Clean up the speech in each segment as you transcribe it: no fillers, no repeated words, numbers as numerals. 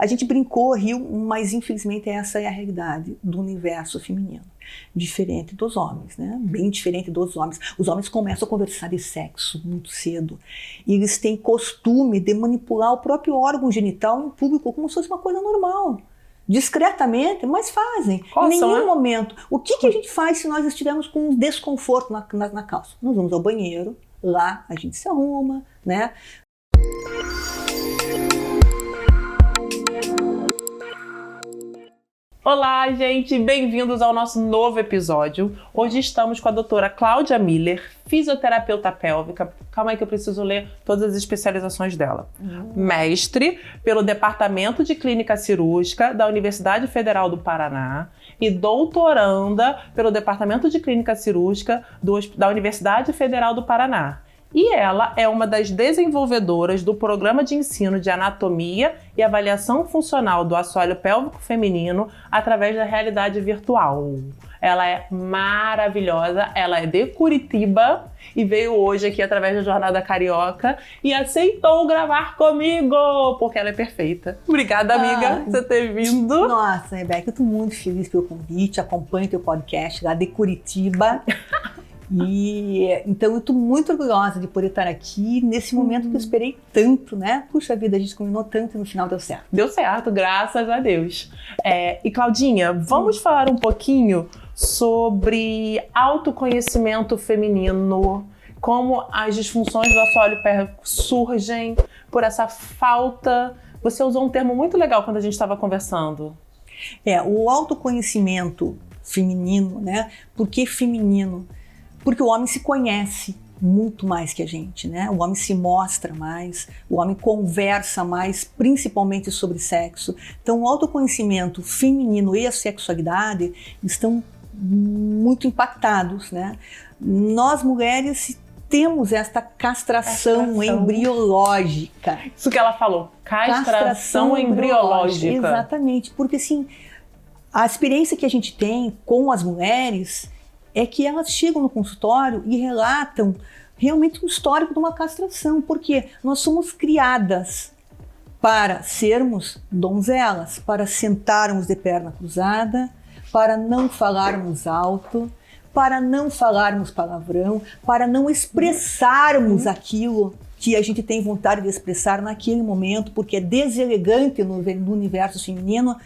A gente brincou, riu, mas infelizmente essa é a realidade do universo feminino. Diferente dos homens, né? Bem diferente dos homens. Os homens começam a conversar de sexo muito cedo. E eles têm costume de manipular o próprio órgão genital em público como se fosse uma coisa normal. Discretamente, mas fazem. Em nenhum momento. O que a gente faz se nós estivermos com um desconforto na calça? Nós vamos ao banheiro, lá a gente se arruma, né? Olá, gente! Bem-vindos ao nosso novo episódio. Hoje estamos com a doutora Cláudia Miller, fisioterapeuta pélvica. Calma aí que eu preciso ler todas as especializações dela. Mestre pelo Departamento de Clínica Cirúrgica da Universidade Federal do Paraná e doutoranda pelo Departamento de Clínica Cirúrgica da Universidade Federal do Paraná. E ela é uma das desenvolvedoras do Programa de Ensino de Anatomia e Avaliação Funcional do Assoalho Pélvico Feminino através da realidade virtual. Ela é maravilhosa, ela é de Curitiba e veio hoje aqui através da Jornada Carioca e aceitou gravar comigo, porque ela é perfeita. Obrigada, amiga, por você ter vindo. Nossa, Rebeca, eu estou muito feliz pelo convite, acompanho teu podcast lá de Curitiba. E então eu estou muito orgulhosa de poder estar aqui nesse momento que eu esperei tanto, né? Puxa vida, a gente combinou tanto e no final deu certo. Deu certo, graças a Deus. E Claudinha, vamos falar um pouquinho sobre autoconhecimento feminino, como as disfunções do assoalho pélvico surgem por essa falta. Você usou um termo muito legal quando a gente estava conversando. O autoconhecimento feminino, né? Por que feminino? Porque o homem se conhece muito mais que a gente, né? O homem se mostra mais, o homem conversa mais, principalmente sobre sexo. Então, o autoconhecimento feminino e a sexualidade estão muito impactados, né? Nós, mulheres, temos esta castração embriológica. Isso que ela falou, castração embriológica. Exatamente, porque assim, a experiência que a gente tem com as mulheres é que elas chegam no consultório e relatam realmente um histórico de uma castração, porque nós somos criadas para sermos donzelas, para sentarmos de perna cruzada, para não falarmos alto, para não falarmos palavrão, para não expressarmos aquilo que a gente tem vontade de expressar naquele momento, porque é deselegante no universo feminino,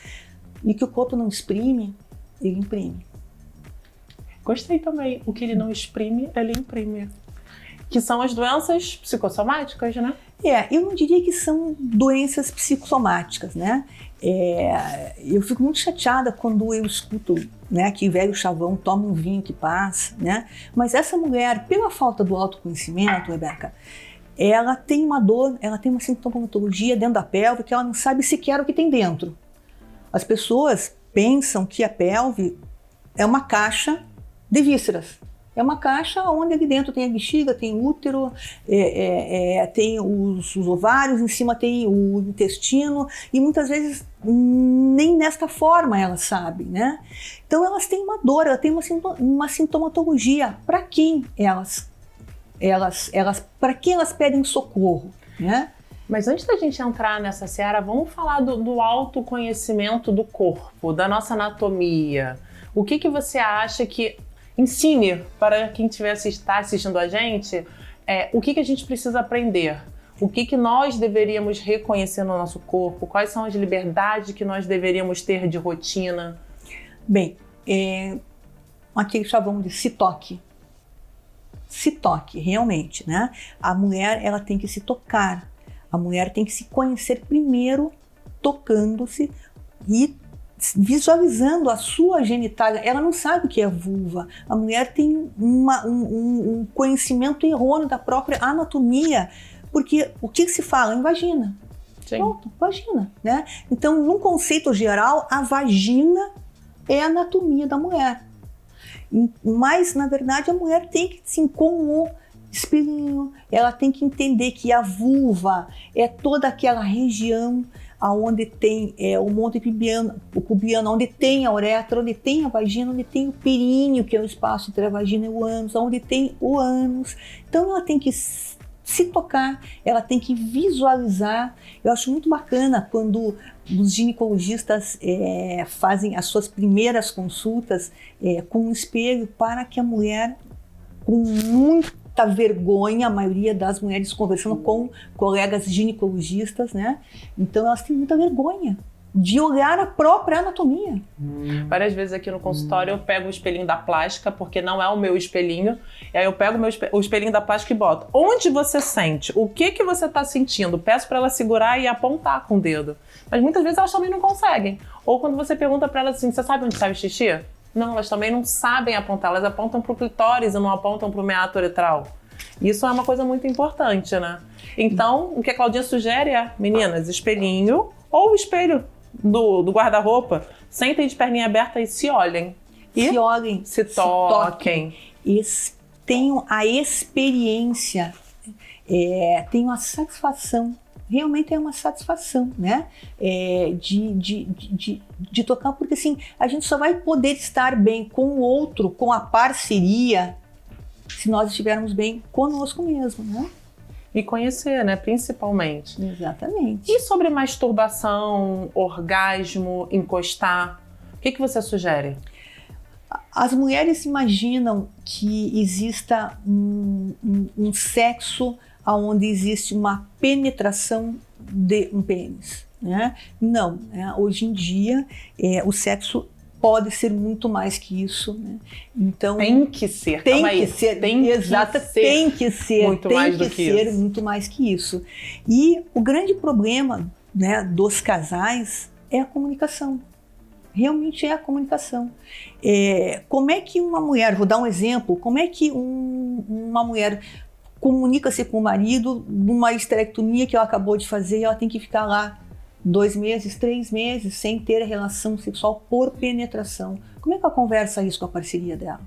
e que o corpo não exprime, ele imprime. Gostei também. O que ele não exprime, ele imprime. Que são as doenças psicossomáticas, né? Eu não diria que são doenças psicossomáticas, né? Eu fico muito chateada quando eu escuto, né, que velho chavão toma um vinho que passa, né? Mas essa mulher, pela falta do autoconhecimento, Rebeca, ela tem uma dor, ela tem uma sintomatologia dentro da pelve que ela não sabe sequer o que tem dentro. As pessoas pensam que a pelve é uma caixa de vísceras. É uma caixa onde ali dentro tem a bexiga, tem o útero, tem os ovários, em cima tem o intestino, e muitas vezes nem nesta forma elas sabem, né? Então elas têm uma dor, elas têm uma sintomatologia. Para quem para quem elas pedem socorro, né? Mas antes da gente entrar nessa seara, vamos falar do autoconhecimento do corpo, da nossa anatomia. O que você acha que ensine para quem está assistindo a gente, o que a gente precisa aprender, o que nós deveríamos reconhecer no nosso corpo, quais são as liberdades que nós deveríamos ter de rotina? Bem, aqui chamamos de se toque. Se toque, realmente, né? A mulher, ela tem que se tocar, a mulher tem que se conhecer primeiro, tocando-se e visualizando a sua genitália. Ela não sabe o que é vulva. A mulher tem um conhecimento errôneo da própria anatomia, porque o que se fala em vagina? Sim. Pronto, vagina, né? Então, num conceito geral, a vagina é a anatomia da mulher. Mas, na verdade, a mulher tem que, sim, com o espelhinho, ela tem que entender que a vulva é toda aquela região onde tem o monte pubiano, onde tem a uretra, onde tem a vagina, onde tem o períneo, que é o espaço entre a vagina e o ânus, onde tem o ânus. Então ela tem que se tocar, ela tem que visualizar. Eu acho muito bacana quando os ginecologistas fazem as suas primeiras consultas com um espelho, para que a mulher, com muita vergonha, a maioria das mulheres conversando com colegas ginecologistas, né? Então elas têm muita vergonha de olhar a própria anatomia. Várias vezes aqui no consultório eu pego o espelhinho da plástica, porque não é o meu espelhinho, e aí eu pego o espelhinho da plástica e boto. Onde você sente? O que você está sentindo? Peço para ela segurar e apontar com o dedo. Mas muitas vezes elas também não conseguem. Ou quando você pergunta para elas assim, você sabe onde sai o xixi? Não, elas também não sabem apontar, elas apontam para o clitóris e não apontam para o meato uretral. Isso é uma coisa muito importante, né? Então, o que a Claudinha sugere é, meninas, espelhinho ou o espelho do guarda-roupa, sentem de perninha aberta e se olhem. Se olhem, se toquem. Tenham a experiência, tenham a satisfação, realmente é uma satisfação, né? De tocar, porque assim, a gente só vai poder estar bem com o outro, com a parceria, se nós estivermos bem conosco mesmo, né? E conhecer, né? Principalmente. Exatamente. E sobre masturbação, orgasmo, encostar? O que você sugere? As mulheres imaginam que exista um sexo onde existe uma penetração de um pênis, né? Não, né? Hoje em dia o sexo pode ser muito mais que isso, né? Então tem que ser, tem que ser, tem que ser muito mais do que isso. Muito mais que isso. E o grande problema, né, dos casais é a comunicação. Realmente é a comunicação. Como é que uma mulher, vou dar um exemplo, como é que uma mulher comunica-se com o marido numa esterectomia que ela acabou de fazer e ela tem que ficar lá 2 meses, 3 meses sem ter relação sexual por penetração? Como é que ela conversa isso com a parceria dela?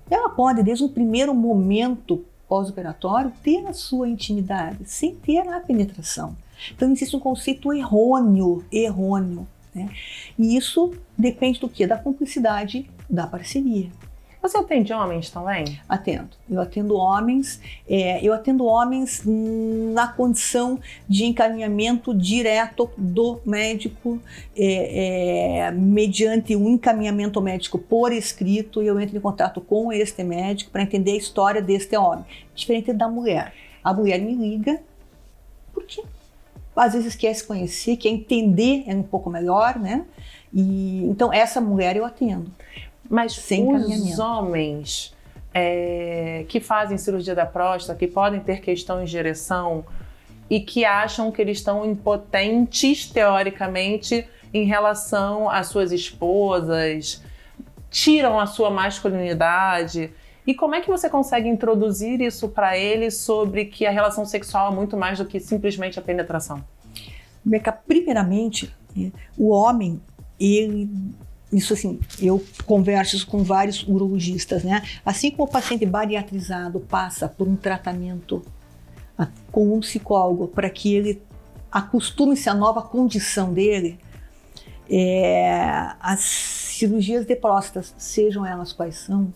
Ela pode, desde o primeiro momento pós-operatório, ter a sua intimidade sem ter a penetração. Então existe um conceito errôneo, né? E isso depende do quê? Da cumplicidade da parceria. Você atende homens também? Atendo. Eu atendo homens na condição de encaminhamento direto do médico, mediante um encaminhamento médico por escrito, e eu entro em contato com este médico para entender a história deste homem. Diferente da mulher. A mulher me liga porque às vezes quer se conhecer, quer entender um pouco melhor, né? E então essa mulher eu atendo. Mas os homens que fazem cirurgia da próstata, que podem ter questões de ereção e que acham que eles estão impotentes, teoricamente, em relação às suas esposas, tiram a sua masculinidade. E como é que você consegue introduzir isso para eles sobre que a relação sexual é muito mais do que simplesmente a penetração? Beca, primeiramente, o homem, isso assim, eu converso com vários urologistas, né? Assim como o paciente bariatrizado passa por um tratamento com um psicólogo para que ele acostume-se à nova condição dele, as cirurgias de próstata, sejam elas quais são,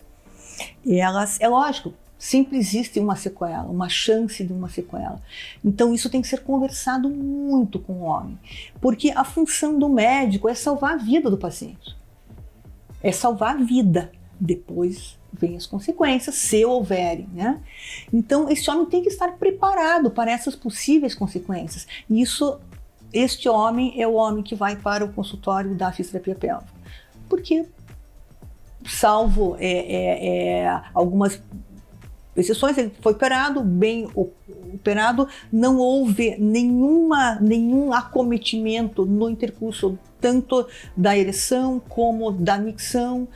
é lógico, sempre existe uma sequela, uma chance de uma sequela. Então isso tem que ser conversado muito com o homem, porque a função do médico é salvar a vida do paciente. É salvar a vida. Depois vem as consequências, se houverem, né? Então, esse homem tem que estar preparado para essas possíveis consequências. E este homem é o homem que vai para o consultório da fisioterapia pélvica. Porque, salvo algumas exceções, ele foi operado, bem operado, não houve nenhum acometimento no intercurso, tanto da ereção como da micção.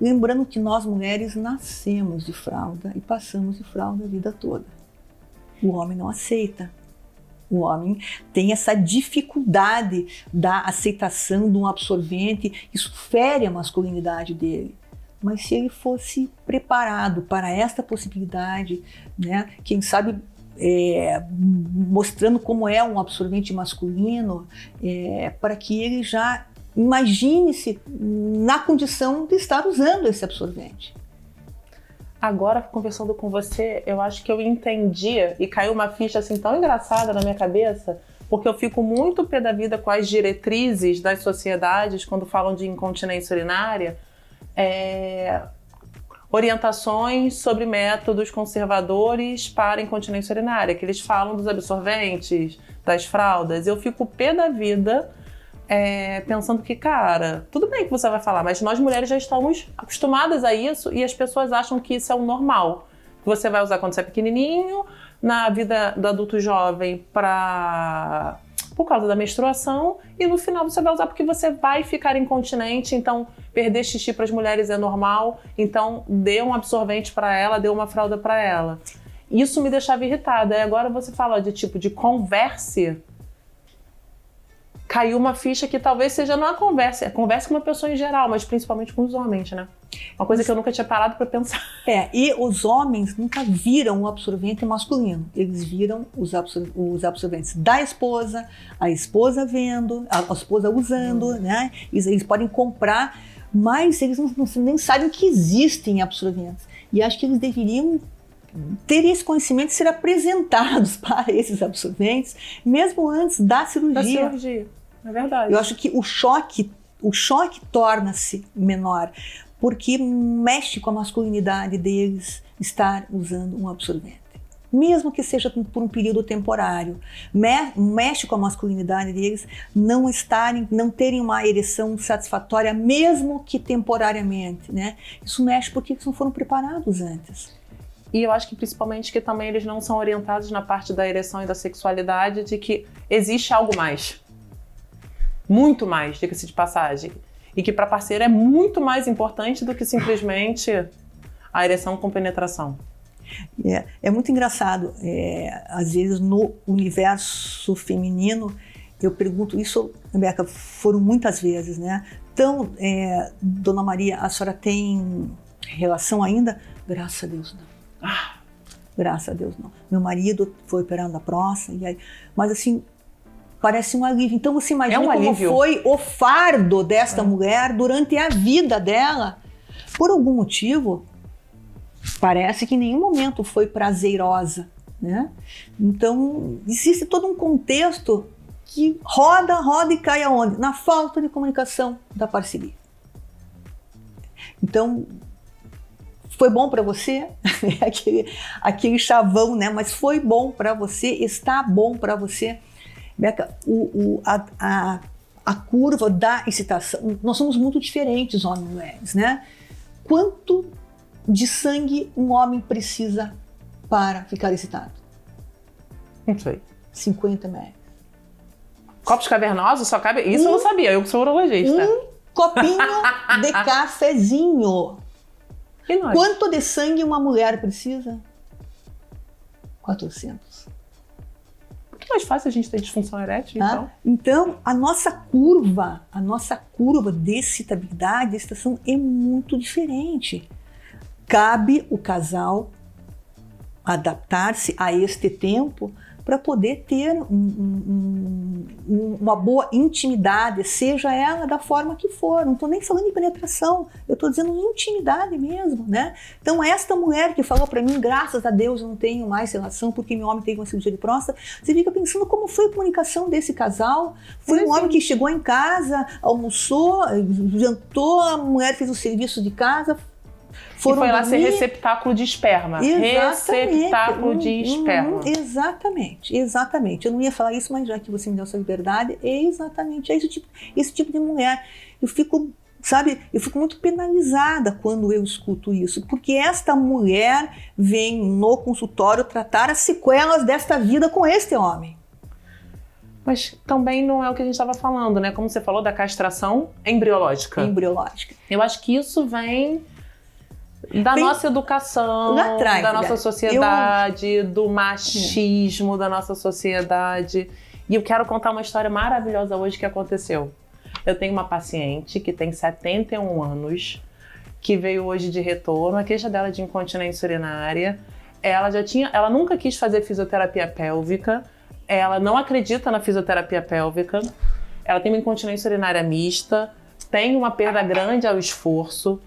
Lembrando que nós mulheres nascemos de fralda e passamos de fralda a vida toda. O homem não aceita. O homem tem essa dificuldade da aceitação de um absorvente, isso fere a masculinidade dele. Mas se ele fosse preparado para esta possibilidade, né, quem sabe mostrando como é um absorvente masculino, para que ele já imagine-se na condição de estar usando esse absorvente. Agora, conversando com você, eu acho que eu entendi e caiu uma ficha assim tão engraçada na minha cabeça, porque eu fico muito pé da vida com as diretrizes das sociedades quando falam de incontinência urinária, orientações sobre métodos conservadores para incontinência urinária, que eles falam dos absorventes, das fraldas. Eu fico pé da vida pensando que, cara, tudo bem que você vai falar, mas nós mulheres já estamos acostumadas a isso e as pessoas acham que isso é o normal. Que você vai usar quando você é pequenininho, na vida do adulto jovem por causa da menstruação, e no final você vai usar porque você vai ficar incontinente, então perder xixi para as mulheres é normal, então dê um absorvente para ela, dê uma fralda para ela. Isso me deixava irritada. E agora você fala de converse. Caiu uma ficha que talvez seja não a conversa com uma pessoa em geral, mas principalmente com os homens, né? Uma coisa que eu nunca tinha parado para pensar. E os homens nunca viram o absorvente masculino. Eles viram os absorventes da esposa, a esposa vendo, a esposa usando, né? Eles podem comprar, mas eles nem sabem que existem absorventes. E acho que eles deveriam ter esse conhecimento e ser apresentados para esses absorventes, mesmo antes da cirurgia. É verdade. Eu acho que o choque torna-se menor, porque mexe com a masculinidade deles estar usando um absorvente. Mesmo que seja por um período temporário, mexe com a masculinidade deles não terem uma ereção satisfatória, mesmo que temporariamente, né? Isso mexe porque eles não foram preparados antes. E eu acho que principalmente que também eles não são orientados na parte da ereção e da sexualidade de que existe algo mais. Muito mais, diga-se de passagem. E que para parceiro é muito mais importante do que simplesmente a ereção com penetração. É muito engraçado. Às vezes no universo feminino, eu pergunto isso, Rebeca, foram muitas vezes, né? Então, Dona Maria, a senhora tem relação ainda? Graças a Deus não. Graças a Deus não. Meu marido foi operando a próstata, mas assim, parece um alívio. Então você imagina como foi o fardo desta mulher durante a vida dela. Por algum motivo, parece que em nenhum momento foi prazerosa, né? Então existe todo um contexto que roda e cai aonde? Na falta de comunicação da parceria. Então, foi bom para você, aquele chavão, né? Mas foi bom para você, está bom para você. Beca, a curva da excitação, nós somos muito diferentes, homens e mulheres, né? Quanto de sangue um homem precisa para ficar excitado? Não sei. 50 ml. Copos cavernosos só cabe... Isso eu não sabia, eu que sou urologista. Um copinho de cafezinho. Quanto de sangue uma mulher precisa? 400. Muito mais fácil a gente ter disfunção erétil, então. Então, a nossa curva de excitabilidade, de excitação é muito diferente. Cabe o casal adaptar-se a este tempo para poder ter uma boa intimidade, seja ela da forma que for. Não estou nem falando de penetração, eu estou dizendo intimidade mesmo, né? Então, esta mulher que falou para mim, graças a Deus eu não tenho mais relação porque meu homem teve uma cirurgia de próstata, você fica pensando como foi a comunicação desse casal. Foi um homem que chegou em casa, almoçou, jantou, a mulher fez o serviço de casa, e foi lá ser receptáculo de esperma. Receptáculo de esperma. Exatamente. Eu não ia falar isso, mas já que você me deu essa liberdade, exatamente. É esse tipo de mulher. Eu fico muito penalizada quando eu escuto isso, porque esta mulher vem no consultório tratar as sequelas desta vida com este homem. Mas também não é o que a gente estava falando, né? Como você falou da castração embriológica. Eu acho que isso vem da nossa educação, lá atrás, da nossa sociedade, do machismo da nossa sociedade. E eu quero contar uma história maravilhosa hoje que aconteceu. Eu tenho uma paciente que tem 71 anos, que veio hoje de retorno, a queixa dela de incontinência urinária. Ela nunca quis fazer fisioterapia pélvica, ela não acredita na fisioterapia pélvica, ela tem uma incontinência urinária mista, tem uma perda grande ao esforço,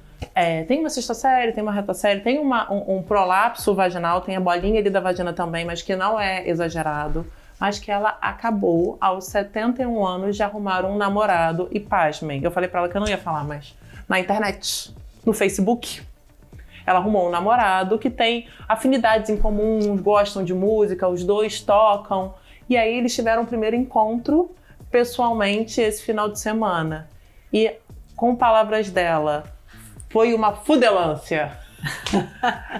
Tem uma cistosérie, tem uma retosérie, tem um prolapso vaginal, tem a bolinha ali da vagina também, mas que não é exagerado. Mas que ela acabou aos 71 anos de arrumar um namorado e pasmem. Eu falei pra ela que eu não ia falar, mas na internet, no Facebook, ela arrumou um namorado que tem afinidades em comum, gostam de música, os dois tocam. E aí eles tiveram o primeiro encontro pessoalmente esse final de semana. E, com palavras dela, foi uma fudelância.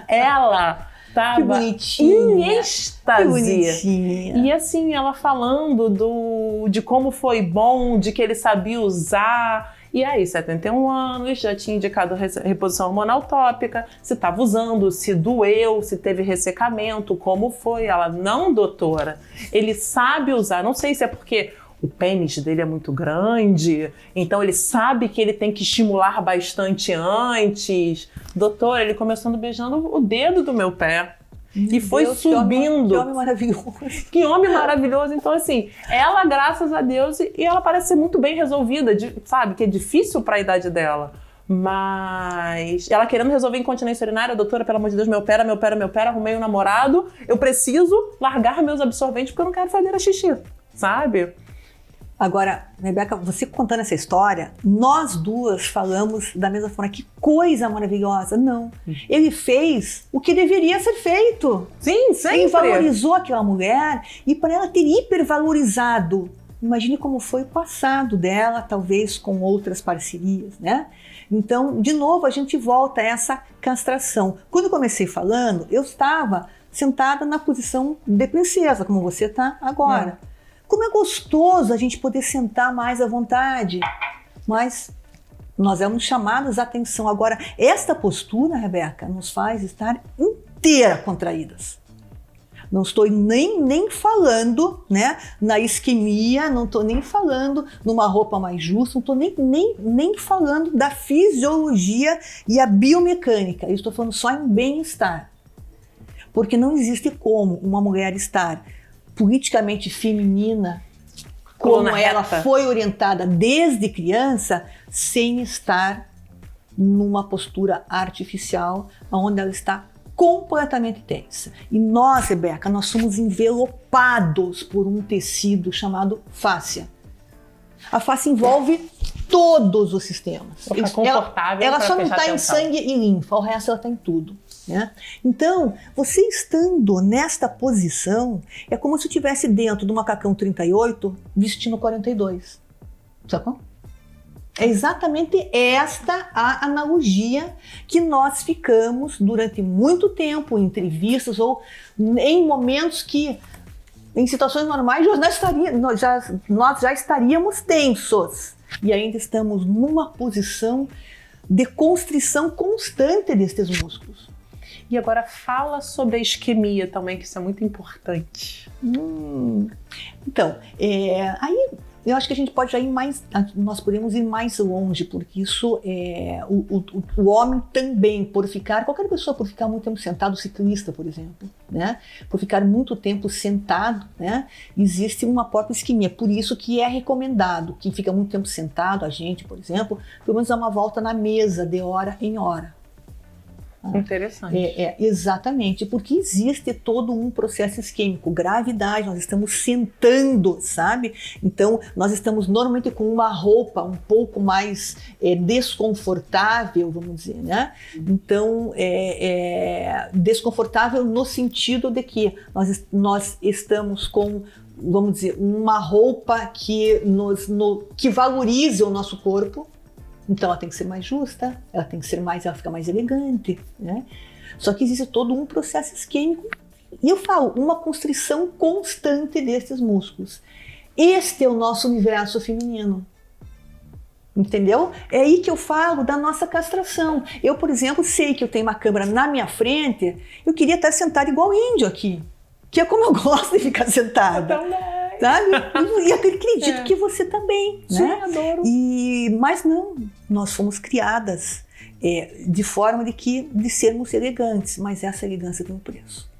Ela tava em êxtase. Que bonitinha. E assim, ela falando de como foi bom, de que ele sabia usar. E aí, 71 anos, já tinha indicado reposição hormonal tópica, se estava usando, se doeu, se teve ressecamento, como foi. Ela, não, doutora, ele sabe usar. Não sei se é porque o pênis dele é muito grande, então ele sabe que ele tem que estimular bastante antes. Doutora, ele começando beijando o dedo do meu pé. E foi subindo. Que homem maravilhoso. Que homem maravilhoso. Então, assim, ela, graças a Deus, e ela parece ser muito bem resolvida, sabe? Que é difícil para a idade dela. Mas ela querendo resolver incontinência urinária, doutora, pelo amor de Deus, meu pé, arrumei um namorado, eu preciso largar meus absorventes porque eu não quero fazer a xixi, sabe? Agora, Rebeca, você contando essa história, nós duas falamos da mesma forma. Que coisa maravilhosa. Não. Ele fez o que deveria ser feito. Sim, sempre. Ele valorizou aquela mulher e para ela ter hipervalorizado. Imagine como foi o passado dela, talvez com outras parcerias, né? Então, de novo, a gente volta a essa castração. Quando eu comecei falando, eu estava sentada na posição de princesa, como você está agora. Como é gostoso a gente poder sentar mais à vontade, mas nós éramos chamados a atenção. Agora, esta postura, Rebeca, nos faz estar inteira contraídas. Não estou nem falando, né, na isquemia, não estou nem falando numa roupa mais justa, não estou nem falando da fisiologia e a biomecânica. Eu estou falando só em bem-estar. Porque não existe como uma mulher estar politicamente feminina, como ela foi orientada desde criança, sem estar numa postura artificial, onde ela está completamente tensa. E nós, Rebeca, nós somos envelopados por um tecido chamado fáscia. A fáscia envolve todos os sistemas. Ela só não está em sangue e linfa, o resto ela está em tudo. Né? Então, você estando nesta posição, é como se eu estivesse dentro do macacão 38 vestindo 42. Sacou? É exatamente esta a analogia que nós ficamos durante muito tempo em entrevistas ou em momentos que, em situações normais, nós já estaríamos tensos. E ainda estamos numa posição de constrição constante destes músculos. E agora fala sobre a isquemia também, que isso é muito importante. Então, aí eu acho que a gente pode já ir mais, nós podemos ir mais longe, porque isso o homem também, qualquer pessoa por ficar muito tempo sentado, ciclista, por exemplo, né? Por ficar muito tempo sentado, né? Existe uma própria isquemia, por isso que é recomendado, quem fica muito tempo sentado, a gente, por exemplo, pelo menos dar uma volta na mesa de hora em hora. Interessante. Exatamente, porque existe todo um processo isquêmico, gravidade, nós estamos sentando, sabe? Então, nós estamos normalmente com uma roupa um pouco mais desconfortável, vamos dizer, né? Então, desconfortável no sentido de que nós estamos com, vamos dizer, uma roupa que valorize o nosso corpo. Então ela tem que ser mais justa, ela fica mais elegante, né? Só que existe todo um processo isquêmico e eu falo, uma constrição constante desses músculos. Este é o nosso universo feminino, entendeu? É aí que eu falo da nossa castração. Eu, por exemplo, sei que eu tenho uma câmera na minha frente, eu queria estar sentada igual índio aqui, que é como eu gosto de ficar sentada. Eu também. Sabe? E eu acredito que você também, sim, né? Adoro. Mas não, nós fomos criadas de forma de sermos elegantes, mas essa elegância tem um preço.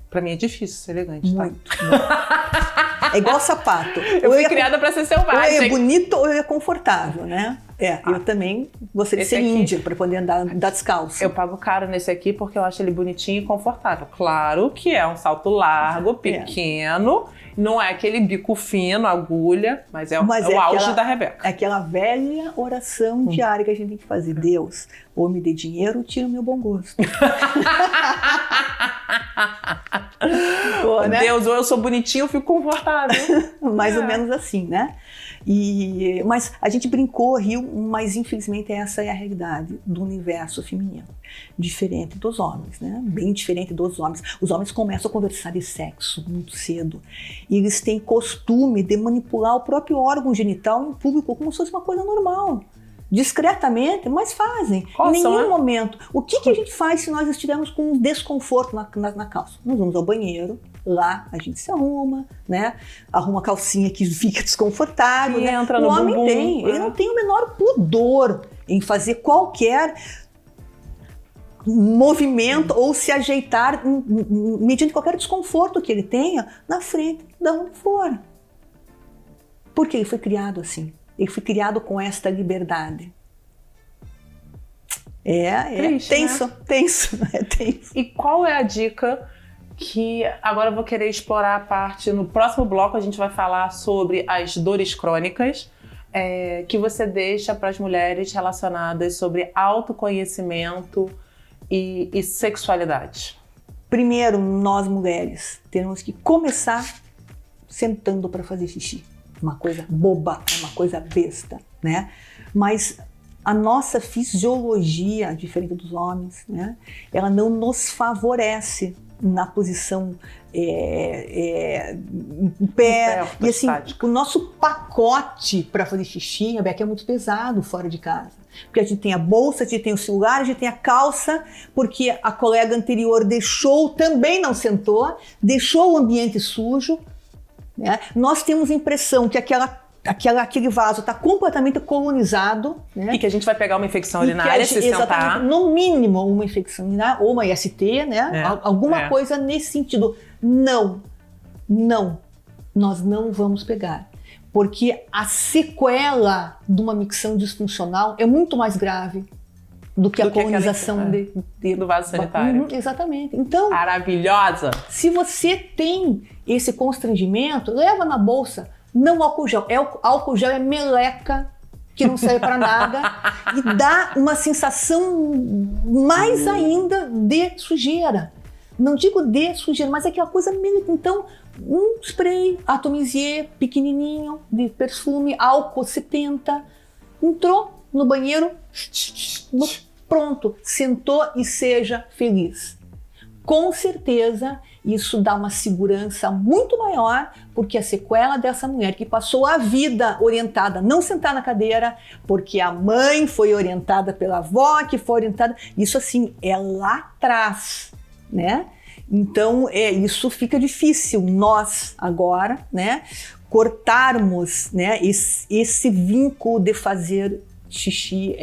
Pra mim é difícil ser elegante, muito, tá? É igual sapato. Eu fui criada pra ser selvagem. Ou é bonito ou é confortável, né? Eu também gostaria de ser índia para poder andar descalço. Eu pago caro nesse aqui porque eu acho ele bonitinho e confortável. Claro que é um salto largo, pequeno, não é aquele bico fino, agulha, mas é o auge da Rebeca. É aquela velha oração diária que a gente tem que fazer. Deus, ou me dê dinheiro ou tira o meu bom gosto. Pô, né? Deus, ou eu sou bonitinho ou fico confortável. Mais ou menos assim, né? Mas a gente brincou, riu, mas infelizmente essa é a realidade do universo feminino. Diferente dos homens, né? Bem diferente dos homens. Os homens começam a conversar de sexo muito cedo. E eles têm costume de manipular o próprio órgão genital em público como se fosse uma coisa normal. Discretamente, mas fazem. Em nenhum momento. O que a gente faz se nós estivermos com um desconforto na calça? Nós vamos ao banheiro. Lá a gente se arruma, né? Arruma a calcinha que fica desconfortável. E né? entra no homem bumbum. ele não tem o menor pudor em fazer qualquer movimento ou se ajeitar mediante qualquer desconforto que ele tenha na frente da onde for. Porque ele foi criado assim. Ele foi criado com esta liberdade. Triste, tenso, né? tenso. É tenso. E qual é a dica que agora eu vou querer explorar a parte, no próximo bloco a gente vai falar sobre as dores crônicas, que você deixa para as mulheres relacionadas sobre autoconhecimento e sexualidade? Primeiro, nós mulheres temos que começar sentando para fazer xixi. Uma coisa boba, uma coisa besta, né? Mas a nossa fisiologia, diferente dos homens, né? Ela não nos favorece na posição em pé. E assim, o nosso pacote para fazer xixi, Rebeca, é muito pesado fora de casa. Porque a gente tem a bolsa, a gente tem o celular, a gente tem a calça, porque a colega anterior também não sentou, deixou o ambiente sujo. Né? Nós temos a impressão que aquele vaso está completamente colonizado. Né? E que a gente vai pegar uma infecção urinária se sentar. No mínimo uma infecção urinária ou uma IST, né? Alguma coisa nesse sentido. Não, nós não vamos pegar. Porque a sequela de uma micção disfuncional é muito mais grave do que a colonização do vaso sanitário. Exatamente. Então, maravilhosa! Se você tem esse constrangimento, leva na bolsa. Não álcool gel. Álcool gel é meleca que não serve para nada e dá uma sensação mais ainda de sujeira. Não digo de sujeira, mas é aquela coisa meleca. Então, um spray Atomizier pequenininho de perfume, álcool 70, entrou no banheiro, pronto, sentou e seja feliz. Com certeza, isso dá uma segurança muito maior, porque a sequela dessa mulher que passou a vida orientada a não sentar na cadeira, porque a mãe foi orientada pela avó, que foi orientada, isso assim, é lá atrás, né? Então, isso fica difícil nós agora, né, cortarmos, né, esse vínculo de fazer xixi,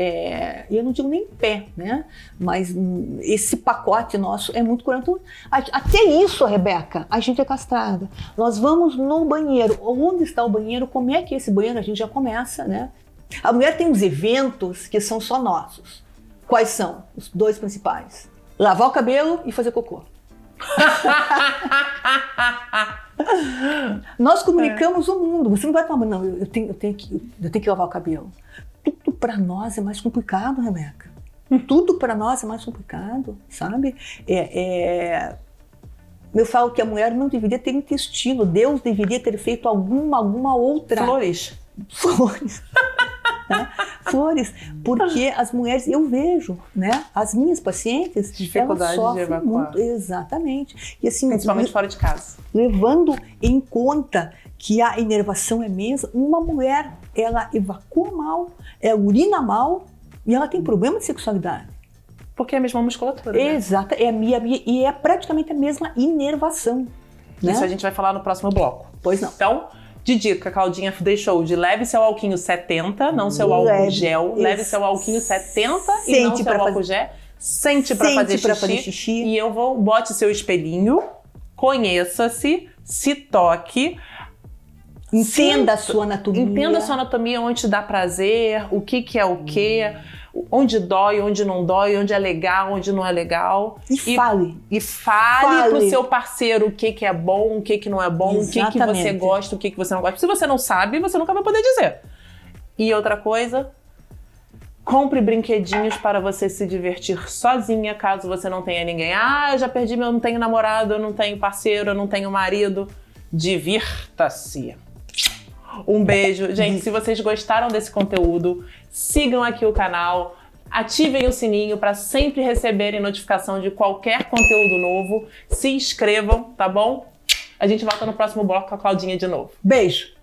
eu não digo nem pé, né? Mas esse pacote nosso é muito curado. Até isso, Rebeca, a gente é castrada. Nós vamos no banheiro. Onde está o banheiro? Como é que é esse banheiro? A gente já começa, né? A mulher tem uns eventos que são só nossos. Quais são? Os dois principais. Lavar o cabelo e fazer cocô. Nós comunicamos o mundo. Você não vai tomar banho, não. Eu tenho que lavar o cabelo. Tudo para nós é mais complicado, Rebeca. Tudo para nós é mais complicado, sabe? Eu falo que a mulher não deveria ter intestino. Deus deveria ter feito alguma outra. Flores. Né? Flores. Porque as mulheres, eu vejo, né? As minhas pacientes, dificuldade elas sofrem de evacuar. muito. Exatamente. E assim, principalmente fora de casa. Levando em conta que a inervação é mesma, uma mulher, ela evacua mal, ela urina mal e ela tem problema de sexualidade. Porque é a mesma musculatura, né? Exato, e é praticamente a mesma inervação. Né? Isso a gente vai falar no próximo bloco. Pois não. Então, de dica, Claudinha deixou de leve seu alquinho 70, não seu álcool gel. Leve seu alquinho 70 e não seu álcool gel. Sente pra fazer xixi. E bote seu espelhinho, conheça-se, se toque. Entenda a sua anatomia. Entenda a sua anatomia, onde te dá prazer, o que é o quê, onde dói, onde não dói, onde é legal, onde não é legal. E fale. E fale pro seu parceiro o que é bom, o que não é bom, Exatamente. o que você gosta, o que você não gosta. Se você não sabe, você nunca vai poder dizer. E outra coisa, compre brinquedinhos para você se divertir sozinha, caso você não tenha ninguém. Eu já perdi, eu não tenho namorado, eu não tenho parceiro, eu não tenho marido. Divirta-se. Um beijo. Gente, se vocês gostaram desse conteúdo, sigam aqui o canal, ativem o sininho para sempre receberem notificação de qualquer conteúdo novo. Se inscrevam, tá bom? A gente volta no próximo bloco com a Claudinha de novo. Beijo!